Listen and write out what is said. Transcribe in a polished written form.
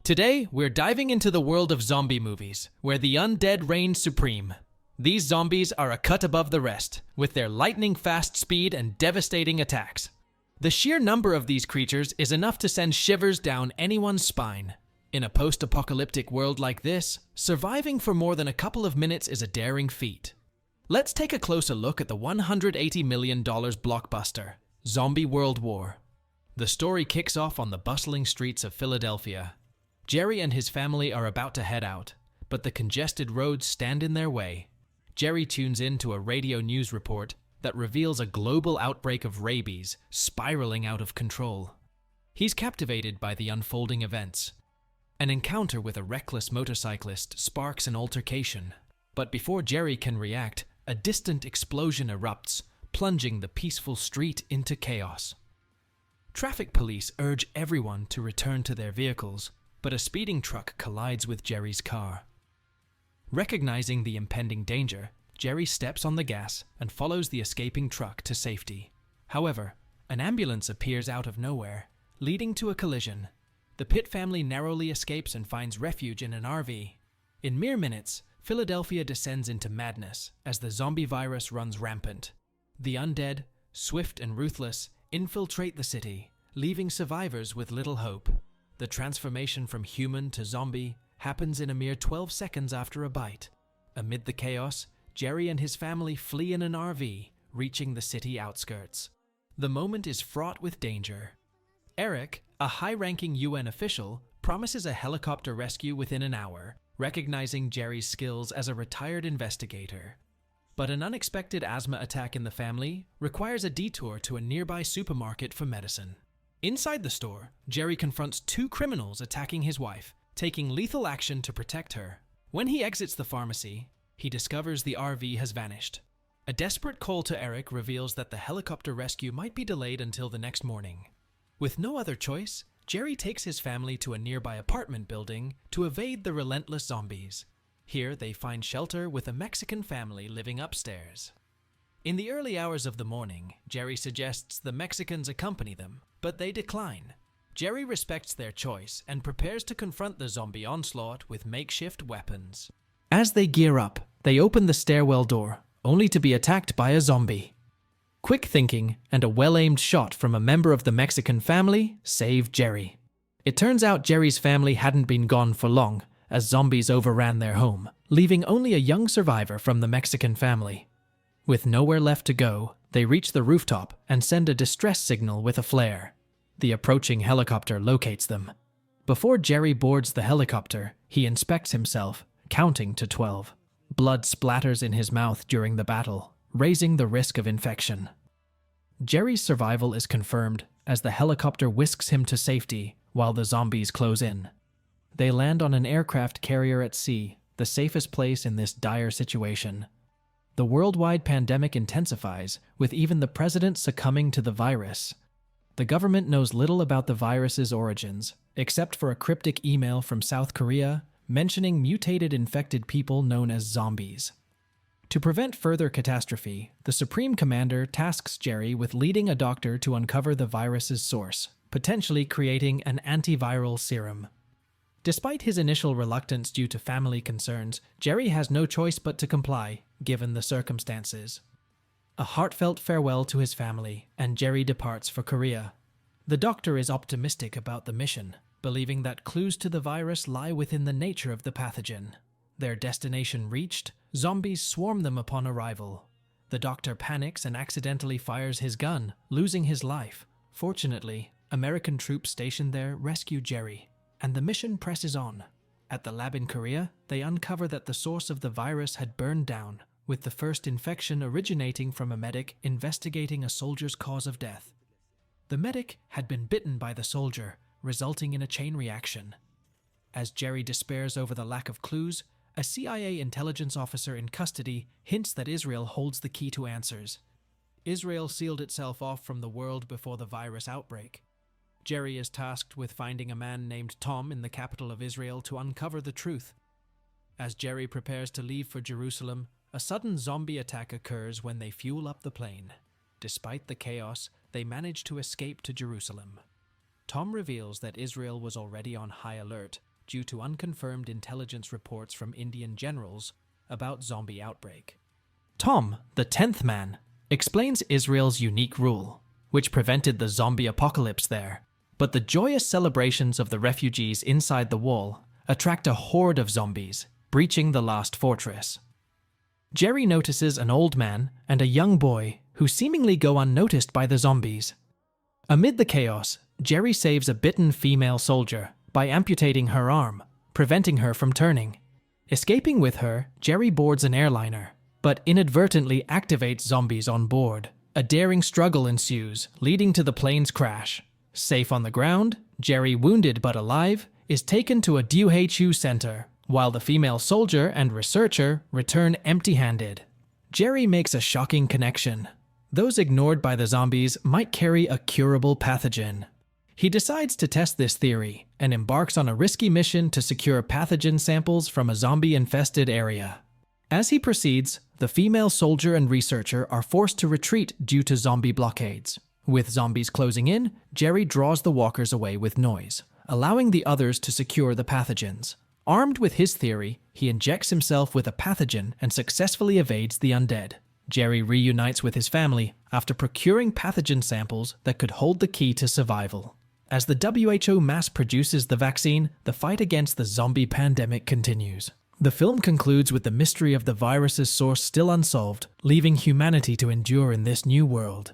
Today, we're diving into the world of zombie movies, where the undead reign supreme. These zombies are a cut above the rest, with their lightning-fast speed and devastating attacks. The sheer number of these creatures is enough to send shivers down anyone's spine. In a post-apocalyptic world like this, surviving for more than a couple of minutes is a daring feat. Let's take a closer look at the $180 million blockbuster, Zombie World War. The story kicks off on the bustling streets of Philadelphia. Gerry and his family are about to head out, but the congested roads stand in their way. Gerry tunes in to a radio news report that reveals a global outbreak of rabies spiraling out of control. He's captivated by the unfolding events. An encounter with a reckless motorcyclist sparks an altercation, but before Gerry can react, a distant explosion erupts, plunging the peaceful street into chaos. Traffic police urge everyone to return to their vehicles, but a speeding truck collides with Gerry's car. Recognizing the impending danger, Gerry steps on the gas and follows the escaping truck to safety. However, an ambulance appears out of nowhere, leading to a collision. The Pitt family narrowly escapes and finds refuge in an RV. In mere minutes, Philadelphia descends into madness as the zombie virus runs rampant. The undead, swift and ruthless, infiltrate the city, leaving survivors with little hope. The transformation from human to zombie happens in a mere 12 seconds after a bite. Amid the chaos, Gerry and his family flee in an RV, reaching the city outskirts. The moment is fraught with danger. Eric, a high-ranking UN official, promises a helicopter rescue within an hour, recognizing Gerry's skills as a retired investigator. But an unexpected asthma attack in the family requires a detour to a nearby supermarket for medicine. Inside the store, Gerry confronts two criminals attacking his wife, taking lethal action to protect her. When he exits the pharmacy, he discovers the RV has vanished. A desperate call to Eric reveals that the helicopter rescue might be delayed until the next morning. With no other choice, Gerry takes his family to a nearby apartment building to evade the relentless zombies. Here, they find shelter with a Mexican family living upstairs. In the early hours of the morning, Gerry suggests the Mexicans accompany them, but they decline. Gerry respects their choice and prepares to confront the zombie onslaught with makeshift weapons. As they gear up, they open the stairwell door, only to be attacked by a zombie. Quick thinking and a well-aimed shot from a member of the Mexican family save Gerry. It turns out Gerry's family hadn't been gone for long, as zombies overran their home, leaving only a young survivor from the Mexican family. With nowhere left to go, they reach the rooftop and send a distress signal with a flare. The approaching helicopter locates them. Before Gerry boards the helicopter, he inspects himself, counting to 12. Blood splatters in his mouth during the battle, raising the risk of infection. Gerry's survival is confirmed as the helicopter whisks him to safety while the zombies close in. They land on an aircraft carrier at sea, the safest place in this dire situation. The worldwide pandemic intensifies, with even the president succumbing to the virus. The government knows little about the virus's origins, except for a cryptic email from South Korea mentioning mutated infected people known as zombies. To prevent further catastrophe, the Supreme Commander tasks Gerry with leading a doctor to uncover the virus's source, potentially creating an antiviral serum. Despite his initial reluctance due to family concerns, Gerry has no choice but to comply, given the circumstances. A heartfelt farewell to his family, and Gerry departs for Korea. The doctor is optimistic about the mission, believing that clues to the virus lie within the nature of the pathogen. Their destination reached, zombies swarm them upon arrival. The doctor panics and accidentally fires his gun, losing his life. Fortunately, American troops stationed there rescue Gerry, and the mission presses on. At the lab in Korea, they uncover that the source of the virus had burned down, with the first infection originating from a medic investigating a soldier's cause of death. The medic had been bitten by the soldier, resulting in a chain reaction. As Gerry despairs over the lack of clues, a CIA intelligence officer in custody hints that Israel holds the key to answers. Israel sealed itself off from the world before the virus outbreak. Gerry is tasked with finding a man named Tom in the capital of Israel to uncover the truth. As Gerry prepares to leave for Jerusalem, a sudden zombie attack occurs when they fuel up the plane. Despite the chaos, they manage to escape to Jerusalem. Tom reveals that Israel was already on high alert, due to unconfirmed intelligence reports from Indian generals about zombie outbreak. Tom, the 10th man, explains Israel's unique rule, which prevented the zombie apocalypse there. But the joyous celebrations of the refugees inside the wall attract a horde of zombies, breaching the last fortress. Gerry notices an old man and a young boy who seemingly go unnoticed by the zombies. Amid the chaos, Gerry saves a bitten female soldier by amputating her arm, preventing her from turning. Escaping with her, Gerry boards an airliner, but inadvertently activates zombies on board. A daring struggle ensues, leading to the plane's crash. Safe on the ground, Gerry, wounded but alive, is taken to a WHO center, while the female soldier and researcher return empty-handed. Gerry makes a shocking connection. Those ignored by the zombies might carry a curable pathogen. He decides to test this theory and embarks on a risky mission to secure pathogen samples from a zombie-infested area. As he proceeds, the female soldier and researcher are forced to retreat due to zombie blockades. With zombies closing in, Gerry draws the walkers away with noise, allowing the others to secure the pathogens. Armed with his theory, he injects himself with a pathogen and successfully evades the undead. Gerry reunites with his family after procuring pathogen samples that could hold the key to survival. As the WHO mass produces the vaccine, the fight against the zombie pandemic continues. The film concludes with the mystery of the virus's source still unsolved, leaving humanity to endure in this new world.